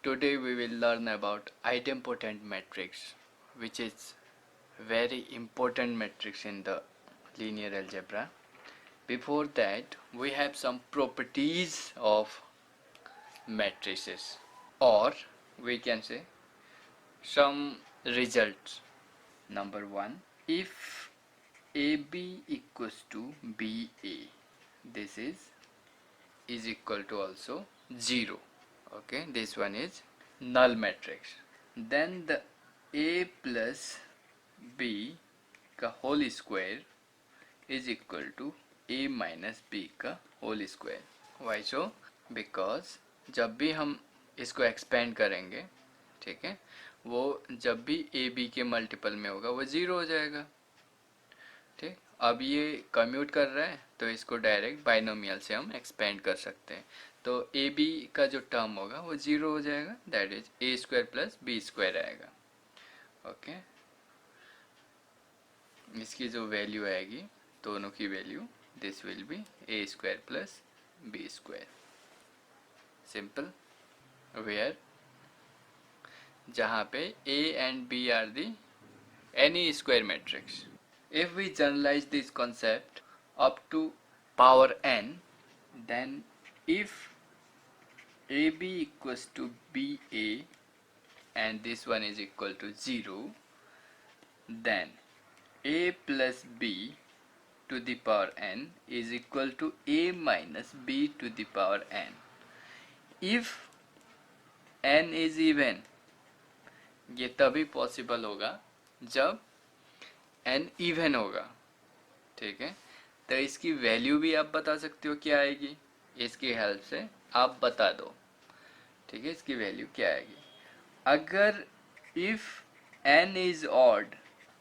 Today we will learn about idempotent matrix, which is very important matrix in the linear algebra. Before that, we have some properties of matrices, or we can say some results. Number one, if AB equals to BA, this is equal to also 0. Okay, this one is null matrix. Then the A plus B का whole square is equal to A minus B का whole square. Why so? Because जब भी हम इसको expand करेंगे, ठीक है, वो जब भी ए बी के मल्टीपल में होगा वो ज़ीरो हो जाएगा. ठीक, अब ये कम्यूट कर रहा है तो इसको डायरेक्ट बाइनोमियल से हम एक्सपेंड कर सकते हैं. तो ए बी का जो टर्म होगा वो ज़ीरो हो जाएगा, that is A square plus B square आएगा. ओके, इसकी जो वैल्यू आएगी, दोनों की value, this will be A square plus B square. Simple. Where जहाँ पे A and B are the any square matrix. If we generalize this concept up to power n, then if AB equals to BA and this one is equal to 0, then A plus B to the power n is equal to A minus B to the power n. If n is even, ये तभी possible होगा जब n even होगा. ठीक है, तो इसकी value भी आप बता सकते हो क्या आएगी, इसकी हेल्प से आप बता दो. ठीक है, इसकी वैल्यू क्या आएगी. अगर इफ n इज ऑड,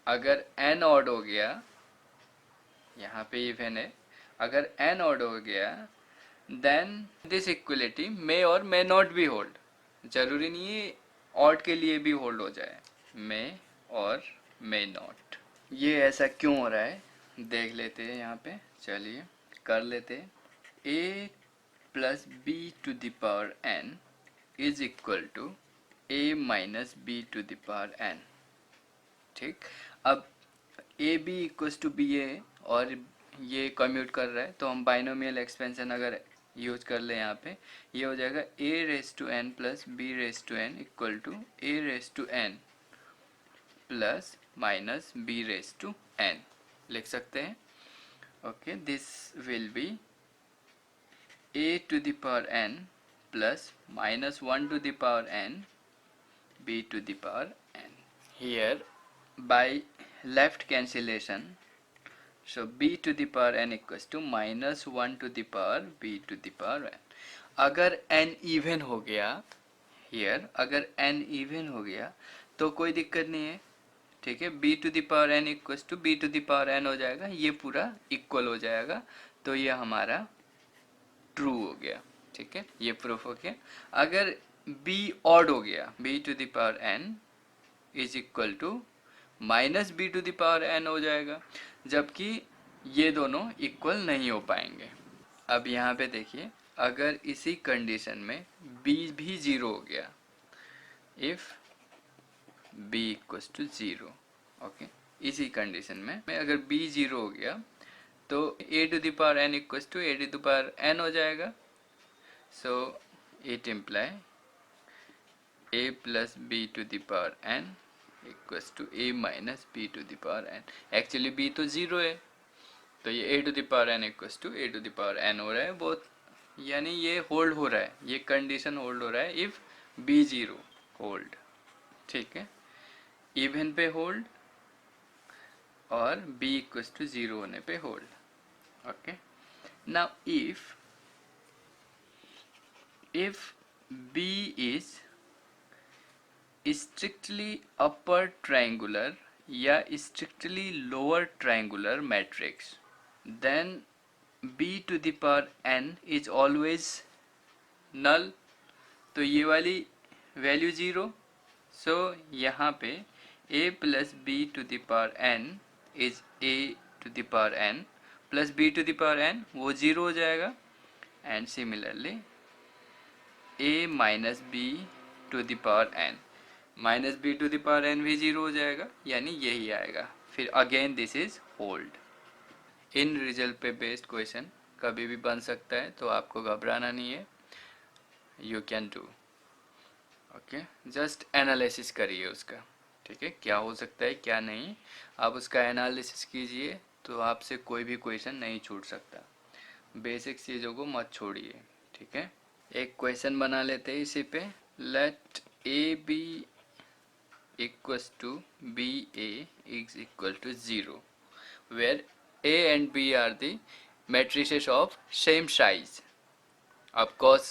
अगर n ऑड हो गया, यहाँ पे इवन है, अगर n ऑड हो गया, देन दिस इक्वलिटी मे और मे नॉट बी होल्ड. जरूरी नहीं है ऑड के लिए भी होल्ड हो जाए, मे और मे नॉट. ये ऐसा क्यों हो रहा है देख लेते हैं. यहाँ पे चलिए कर लेते हैं. a plus B to the power n is equal to a minus B to the power n. ठीक, अब A B equals to B A और ये कम्यूट कर रहा है, तो हम बाइनोमियल एक्सपेंशन अगर यूज कर ले यहाँ पे, ये हो जाएगा a raise to n plus b raise to n equal to a raise to n plus minus b raise to n लिख सकते हैं. Okay, this will be a to the power n plus minus 1 to the power n b to the power n. Here by left cancellation, so b to the power n equals to minus 1 to the power b to the power n. अगर n even हो गया, here अगर n even हो गया तो कोई दिक्कत नहीं है. ठीक है, b to the power n equals to b to the power n हो जाएगा, ये पूरा इक्वल हो जाएगा, तो ये हमारा ट्रू हो गया. ठीक है, ये प्रूफ हो गया. अगर b ऑड हो गया, b to the power n is equal to minus B to the power n हो जाएगा, जबकि ये दोनों इक्वल नहीं हो पाएंगे. अब यहाँ पे देखिए, अगर इसी कंडीशन में b भी जीरो हो गया, if b equals to zero, okay, इसी कंडीशन में अगर b जीरो हो गया तो a to the power n equals to a to the power n हो जाएगा. So it imply a plus b to the power n equals to a minus b to the power n. Actually b तो zero है, तो ये a to the power n equals to a to the power n हो रहा है बहुत, यानी ये होल्ड हो रहा है, ये कंडीशन होल्ड हो रहा है इफ b जीरो होल्ड. ठीक है, इवन पे होल्ड और b इक्वल्स टू जीरो होने पे hold. Okay, now if b is strictly upper triangular या strictly lower triangular matrix, then b to the power n is always null. तो ये वाली वैल्यू जीरो, सो यहाँ पे a plus B to the power n is a to the power n plus b to the power n, वो zero हो जाएगा. And similarly a minus b to the power n, minus B to the power n भी zero हो जाएगा, यानी यही आएगा. फिर अगेन दिस इज होल्ड. इन रिजल्ट पे बेस्ड क्वेश्चन कभी भी बन सकता है, तो आपको घबराना नहीं है. You can do. Okay, just analysis करिए उसका. ठीक है, क्या हो सकता है क्या नहीं, आप उसका एनालिसिस कीजिए, तो आपसे कोई भी क्वेश्चन नहीं छूट सकता. बेसिक चीज़ों को मत छोड़िए. ठीक है, एक क्वेश्चन बना लेते हैं इसी पे. Let A B equals to B A is equal to 0, where A and B are the matrices of same size. Of course,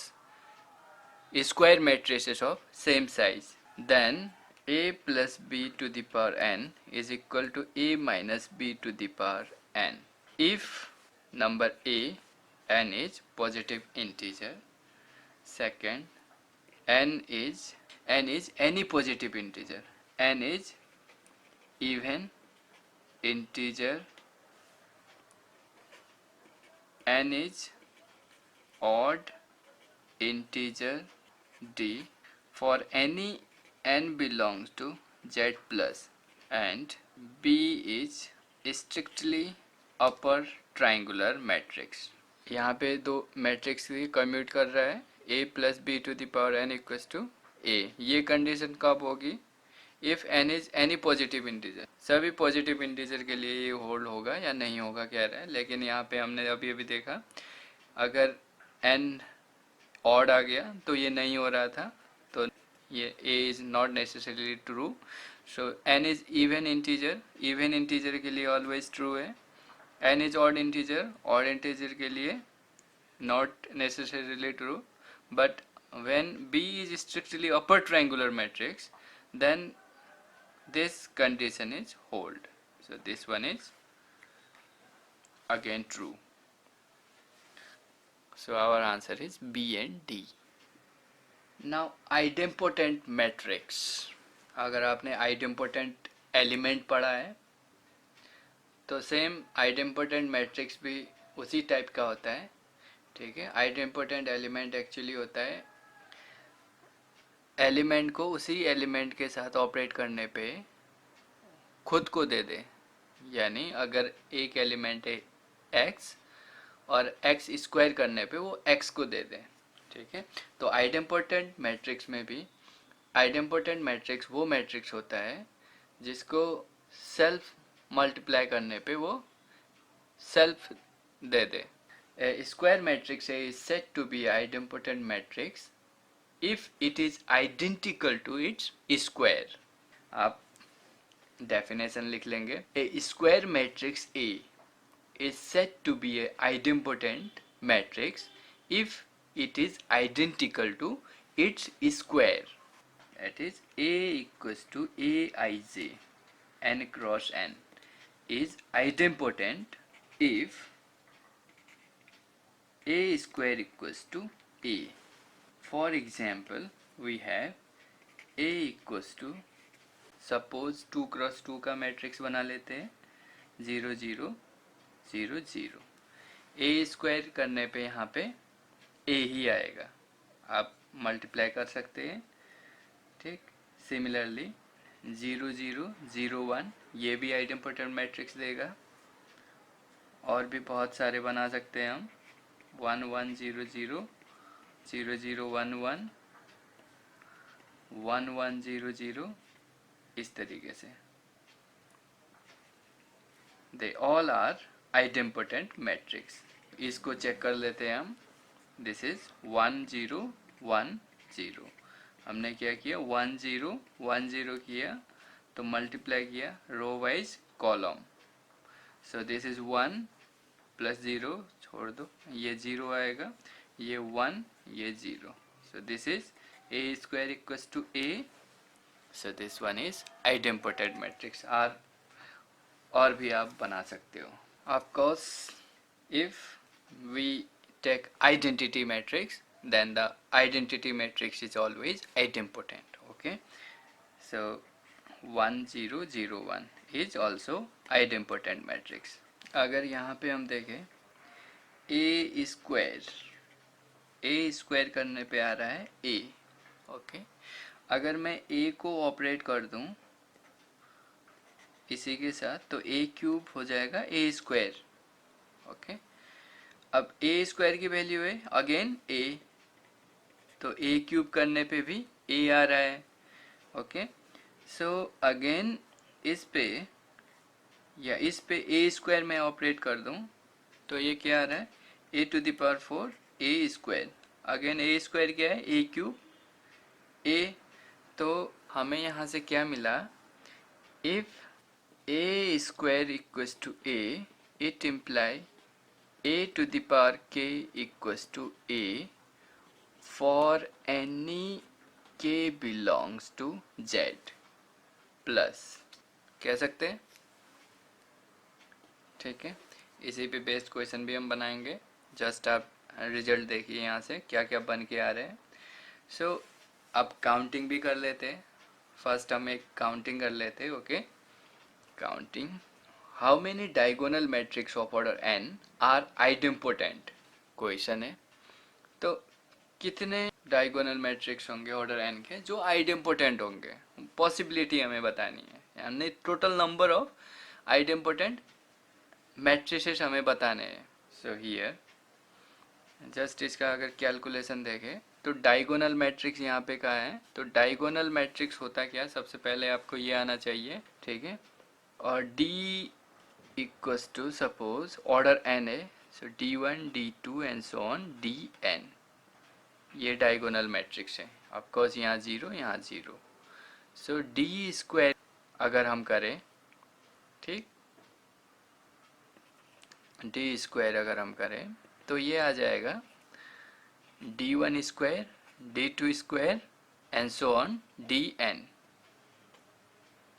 square matrices of same size. Then A plus B to the power n is equal to A minus B to the power n. If number A, n is positive integer. Second, n is any positive integer. N is even integer. N is odd integer d for any n belongs to z plus, and B is strictly upper triangular matrix. यहाँ पे दो matrix की commute कर रहा है, a plus B to the power n equals to a. ये condition कब होगी? If n is any positive integer. सभी पॉजिटिव इंटीजर के लिए ये होल्ड होगा या नहीं होगा कह रहा है, लेकिन यहाँ पे हमने अभी अभी देखा अगर n ऑड आ गया तो ये नहीं हो रहा था, तो ये a is not necessarily true. So n is even integer के लिए ऑलवेज ट्रू है. n इज ऑड इंटीजर के लिए not necessarily true. But when B is strictly upper triangular matrix, then this condition is hold. So this one is again true. So our answer is B and D. Now idempotent matrix. अगर आपने idempotent element पढ़ा है तो same idempotent matrix भी उसी type का होता है. ठीक है, आइडेम्पोटेंट एलिमेंट एक्चुअली होता है एलिमेंट को उसी एलिमेंट के साथ ऑपरेट करने पे खुद को दे दे. यानी अगर एक एलिमेंट है x और x स्क्वायर करने पे वो x को दे दे. ठीक है, तो आइडेम्पोटेंट मैट्रिक्स में भी आइडेम्पोटेंट मैट्रिक्स वो मैट्रिक्स होता है जिसको सेल्फ मल्टीप्लाई करने पे वो self they they. A square matrix A is said to be idempotent matrix if it is identical to its square. आप definition लिख लेंगे. A square matrix A is said to be a idempotent matrix if it is identical to its square. That is A equals to Aij n cross n is idempotent if A square equals to A. For example, we have A equals to, suppose 2 cross 2 का matrix बना लेते हैं 0 0 0 0. A square करने पे यहाँ पे A ही आएगा, आप मल्टीप्लाई कर सकते हैं. ठीक, सिमिलरली 0 0 0 1 ये भी आइडेम्पोटेंट मैट्रिक्स देगा. और भी बहुत सारे बना सकते हैं हम. 1 1 0 0 0 0 1 1 1 1 0 0, इस तरीके से. They all are idempotent matrix. इसको चेक कर लेते हैं हम. This is 1 0 1 0. हमने क्या किया 1 0 1 0 किया तो मल्टीप्लाई किया row wise column. So this is 1 plus 0 छोड़ दो, ये 0 आएगा, ये 1 ये 0. सो this is A square equals to A. So this one is idempotent matrix. और भी आप बना सकते हो. Of course, if we take identity matrix, then the identity matrix is always idempotent. Okay, so 1 0 0 1 is also idempotent matrix. अगर यहाँ पे हम देखें A स्क्वायर करने पे आ रहा है A. ओके, अगर मैं a को ऑपरेट कर दूं इसी के साथ तो a क्यूब हो जाएगा a स्क्वायर। ओके, अब a स्क्वायर की वैल्यू है अगेन a, तो a क्यूब करने पे भी a आ रहा है। ओके, सो अगेन इस पे या इस पे a स्क्वायर में ऑपरेट कर दूं तो ये क्या आ रहा है, a to the power 4 a square. Again a square क्या है, a क्यूब a, तो हमें यहाँ से क्या मिला, if a square equals to a, it imply a to the power k equals to a for any k belongs to z plus, कह सकते हैं। ठीक है, इसी पे बेस्ड क्वेश्चन भी हम बनाएंगे। जस्ट आप रिजल्ट देखिए यहाँ से क्या क्या बन के आ रहे हैं। सो अब काउंटिंग भी कर लेते हैं। फर्स्ट हम एक काउंटिंग कर लेते हैं। Okay, counting, how many diagonal matrix of order n are idempotent, question है। तो कितने डायगोनल मैट्रिक्स होंगे ऑर्डर n के जो आइडेम्पोटेंट होंगे, पॉसिबिलिटी हमें बतानी है, यानी total number of idempotent matrices हमें बताने हैं। सो हियर जस्ट इसका अगर कैलकुलेशन देखें तो डायगोनल मैट्रिक्स यहाँ पे कहा है, तो डायगोनल मैट्रिक्स होता क्या, सबसे पहले आपको ये आना चाहिए। ठीक है, और D equals to suppose order n है, so D1 D2 and so on Dn, ये डायगोनल मैट्रिक्स है। ऑफकोर्स यहाँ जीरो यहाँ जीरो, सो डी स्क्वायर अगर हम करें, ठीक, डी स्क्वायर अगर हम करें तो ये आ जाएगा D1 square D2 square and so on Dn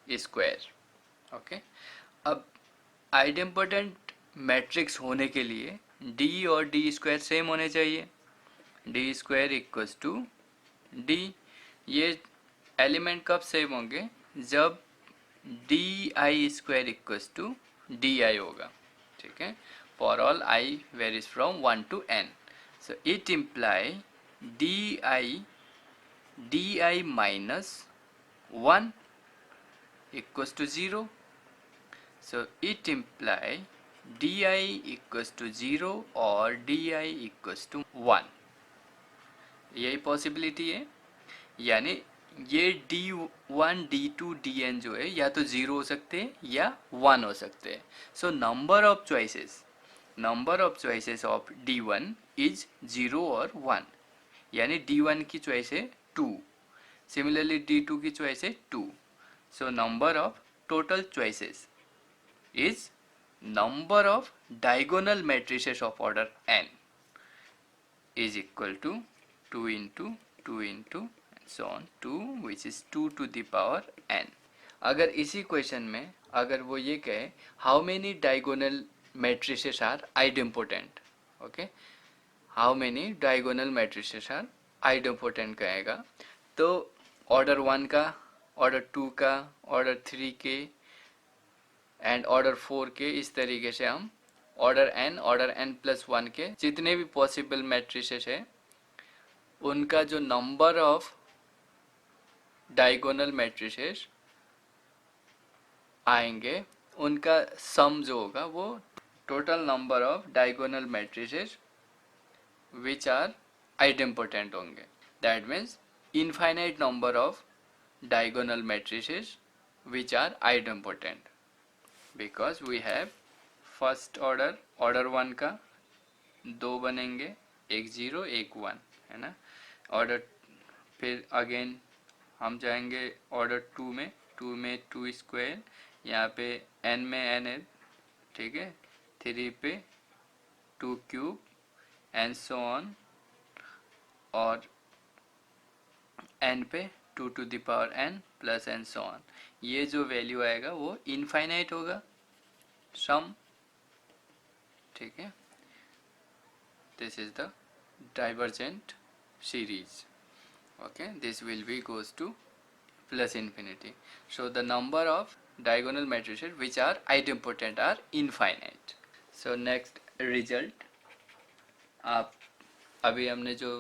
square. Okay, अब आइडेम्पोटेंट मैट्रिक्स होने के लिए D और D स्क्वायर सेम होने चाहिए। D square equals to D, ये एलिमेंट कब सेम होंगे, जब D I square equals to D I होगा। ठीक है, for all I varies from 1 to n, so it imply D I minus 1 equals to 0, so it imply D I equals to 0 और D I equals to 1, यही possibility है। यानी ये D1 D2 Dn जो है या तो 0 हो सकते हैं या 1 हो सकते हैं। So number of choices of D1 is 0 और 1, यानी D1 की चॉइस है 2, सिमिलरली D2 की चॉइस है 2। So number of total choices is number of diagonal matrices of order n is equal to 2 into 2 into and so on 2, which is 2 to the power n। अगर इसी question में अगर वो ये कहे how many diagonal matrices are idempotent, okay, how many diagonal matrices are idempotent कहेगा, तो order 1 का, ऑर्डर 2 का, ऑर्डर 3 के एंड ऑर्डर 4 के, इस तरीके से हम ऑर्डर n प्लस 1 के जितने भी पॉसिबल मैट्रिसेस है उनका जो नंबर ऑफ डायगोनल मैट्रिसेस आएंगे उनका सम जो होगा वो total number of diagonal matrices which are idempotent होंगे। That means infinite number of diagonal matrices which are idempotent, because we have first order 1 का 2 बनेंगे, एक 0 एक 1, है ना। ऑर्डर फिर अगेन हम जाएंगे ऑर्डर 2 में 2 स्क्वायर, यहाँ पे n में n है, ठीक है, 3 पे 2 क्यूब एंड सो ऑन, और n पे 2 to the power n plus and so on. ये जो वैल्यू आएगा वो इनफाइनाइट होगा सम, ठीक है। This is the divergent series, okay, this will be goes to plus infinity, so the number of diagonal matrices which are idempotent are infinite। so next result, आप अभी हमने जो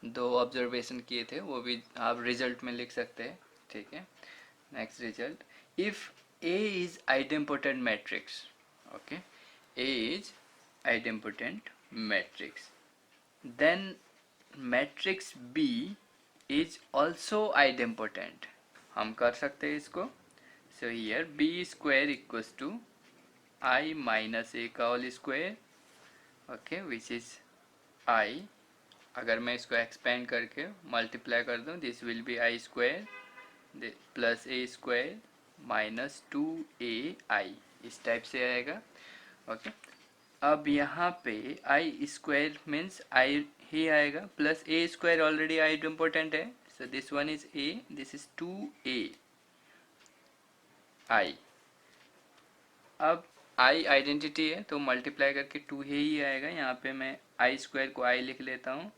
दो ऑब्जर्वेशन किए थे, वो भी आप रिजल्ट में लिख सकते हैं, ठीक है। Next result, if A is idempotent matrix, okay, A is idempotent matrix, then matrix B is also idempotent. हम कर सकते हैं इसको. So here B square equals to I minus A का whole square, okay, which is I. अगर मैं इसको expand करके मल्टीप्लाई कर दूं, this will B I square plus A square minus 2AI, इस टाइप से आएगा, ओके। अब यहाँ पे आई स्क्वायर मीन्स आई ही आएगा, plus A square already I important है, so this one is A, this is 2A I. अब आई आइडेंटिटी है तो मल्टीप्लाई करके 2 ही आएगा. यहाँ पे मैं आई स्क्वायर को आई लिख लेता हूँ,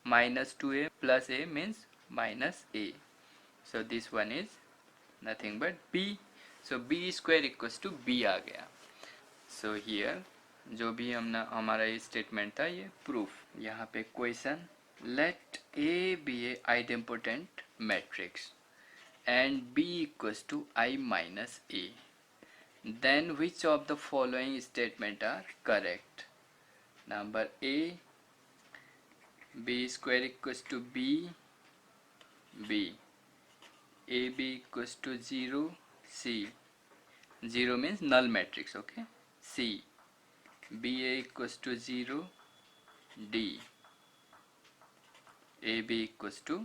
minus 2A plus A means minus A, so this one is nothing but B. So B square equals to B आ गया. सो हियर जो भी हमारा ये स्टेटमेंट था, ये प्रूफ. यहाँ पे question, let A B a idempotent matrix and B equals to I minus A, then which of the following statement are correct. Number A, B square equals to B, B, A B equals to 0, C, 0 means null matrix, okay, C, B A equals to 0, D, A B equals to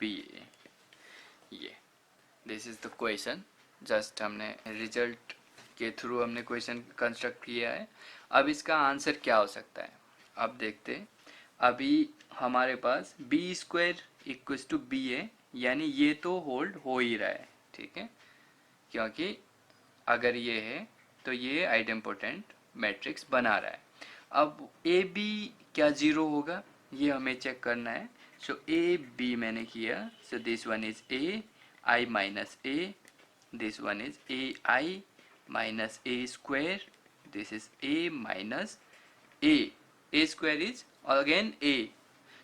B A. ये this is the question. Just हमने result के through हमने question construct किया है. अब इसका answer क्या हो सकता है, अब देखते. अभी हमारे पास B square equals to B A, यानी ये तो होल्ड हो ही रहा है, ठीक है, क्योंकि अगर ये है तो ये आइडेम्पोटेंट मैट्रिक्स बना रहा है. अब ए बी क्या 0 होगा, ये हमें चेक करना है. सो ए बी मैंने किया, सो this one is A I minus A, this one is A I minus A square, this is a minus A square is again A,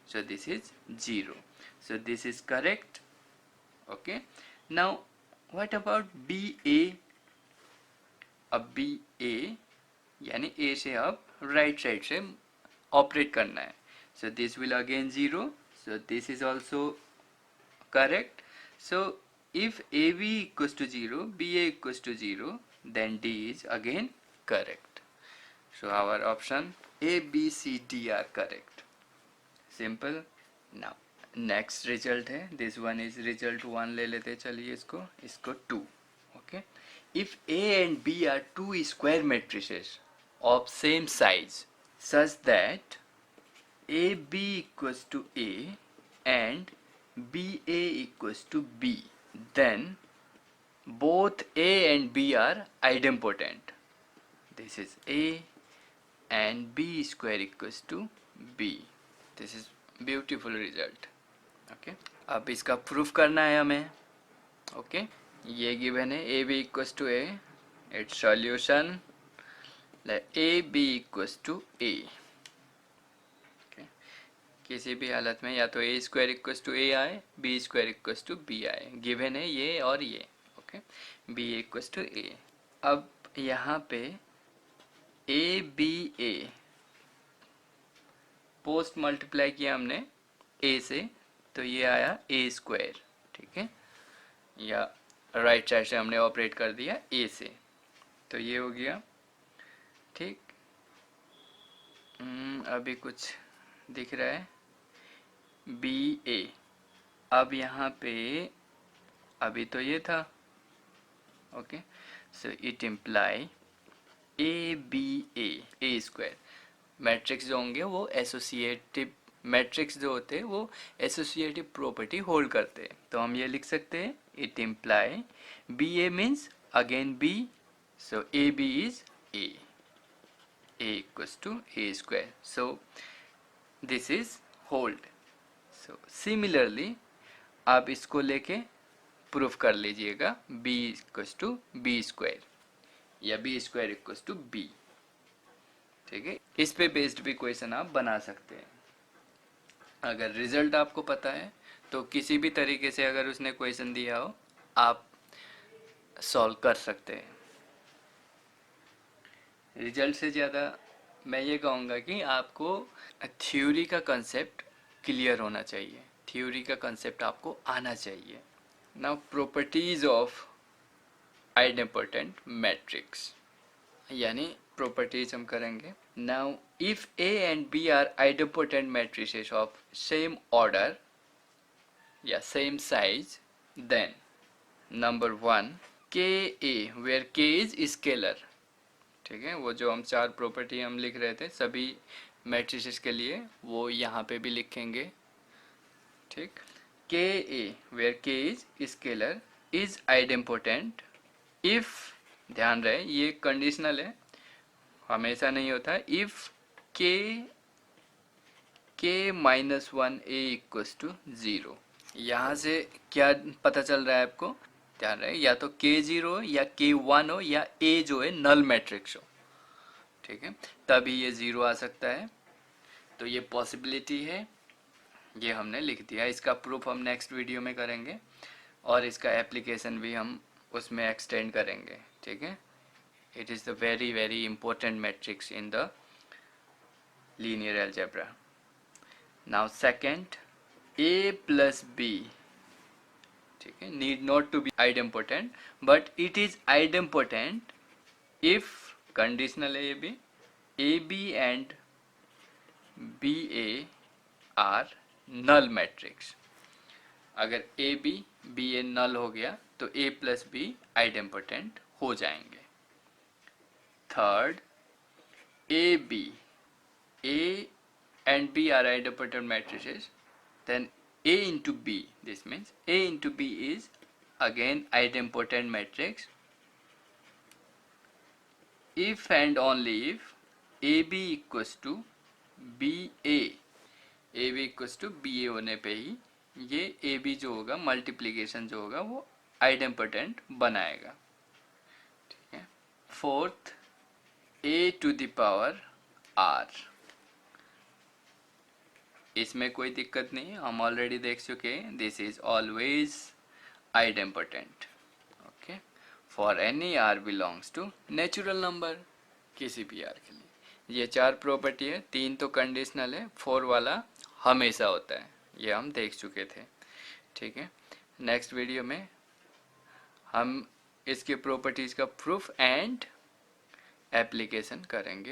so this is 0, so this is correct. Okay, now what about BA? अब BA यानी A से अब right side से operate करना है, so this will again 0, so this is also correct. So if AB equals to 0, BA equals to 0, then D is again correct. So our option A, B, C, D are correct. Simple. Now next result है, this one is result 1 ले लेते, चलिए इसको 2. Okay, if A and B are two square matrices of same size such that A B equals to A and B A equals to B, then both A and B are idempotent. This is A and B square equals to B. This is beautiful result. Okay, अब इसका proof करना है हमें. Okay, ये given है A B equals to A, it's solution A B equals to A. किसी भी हालत में या तो A square equals to A आए, B square equals to B आए, गिवन है ये और ये. Okay, B equals to A. अब यहाँ पे A B A post multiply किया हमने ए से, तो ये आया ए स्क्वायर, ठीक है, या राइट साइड से हमने ऑपरेट कर दिया ए से, तो ये हो गया, ठीक. अभी कुछ दिख रहा है बी ए. अब यहाँ पे अभी तो ये था, okay, so it imply A B A square. Matrix जो होंगे वो एसोसिएटिव मैट्रिक्स जो होते हैं वो एसोसिएटिव प्रॉपर्टी होल्ड करते हैं, तो हम ये लिख सकते हैं it imply B A means again B, so A B is A equals to A square, so this is hold. So similarly आप इसको लेके प्रूफ कर लीजिएगा B equals to B square या B square equals to B, ठीक है. इस पे बेस्ड भी क्वेश्चन आप बना सकते हैं. अगर रिजल्ट आपको पता है तो किसी भी तरीके से अगर उसने क्वेश्चन दिया हो आप सॉल्व कर सकते हैं। रिजल्ट से ज़्यादा मैं ये कहूँगा कि आपको थ्योरी का कंसेप्ट क्लियर होना चाहिए, थ्योरी का कंसेप्ट आपको आना चाहिए। Now properties of idempotent matrix, यानी प्रॉपर्टीज हम करेंगे। Now if A and B are idempotent matrices of same order या same size, then number 1 k A where k is scalar. ठीक है, वो जो हम 4 प्रॉपर्टी हम लिख रहे थे सभी मैट्रिसेस के लिए वो यहाँ पे भी लिखेंगे। ठीक, के A where k is scalar is idempotent if, ध्यान रहे ये कंडीशनल है, हमेशा नहीं होता। इफ के माइनस 1 ए इक्वस टू 0। यहाँ से क्या पता चल रहा है आपको, ध्यान रहे, या तो के 0 हो या के 1 हो या ए जो है नल मैट्रिक्स हो। ठीक है, तभी ये 0 आ सकता है, तो ये पॉसिबिलिटी है, ये हमने लिख दिया। इसका प्रूफ हम नेक्स्ट वीडियो में करेंगे और इसका एप्लीकेशन भी हम उसमें एक्सटेंड करेंगे। ठीक है, it is the very very important matrix in the linear algebra. Now second, a plus b, ठीक है, need not to be idempotent but it is idempotent if, conditional है ये भी, A B and B A are null matrix. अगर A B ए नल हो गया तो ए plus B idempotent हो जाएंगे। Third, A and B are idempotent matrices, then A into B, this means A into B is again idempotent matrix if and only if AB equals to BA, AB equals to BA होने पे ही ये AB जो होगा, multiplication जो होगा वो idempotent बनाएगा। ठीक है, fourth, A to the power R, इसमें कोई दिक्कत नहीं है, हम ऑलरेडी देख चुके हैं, this is always idempotent. Okay, for any R belongs to natural number, किसी भी आर के लिए। ये 4 प्रॉपर्टी है, 3 तो कंडीशनल है, 4 वाला हमेशा होता है, ये हम देख चुके थे। ठीक है, नेक्स्ट वीडियो में हम इसके प्रॉपर्टीज का प्रूफ एंड एप्लीकेशन करेंगे।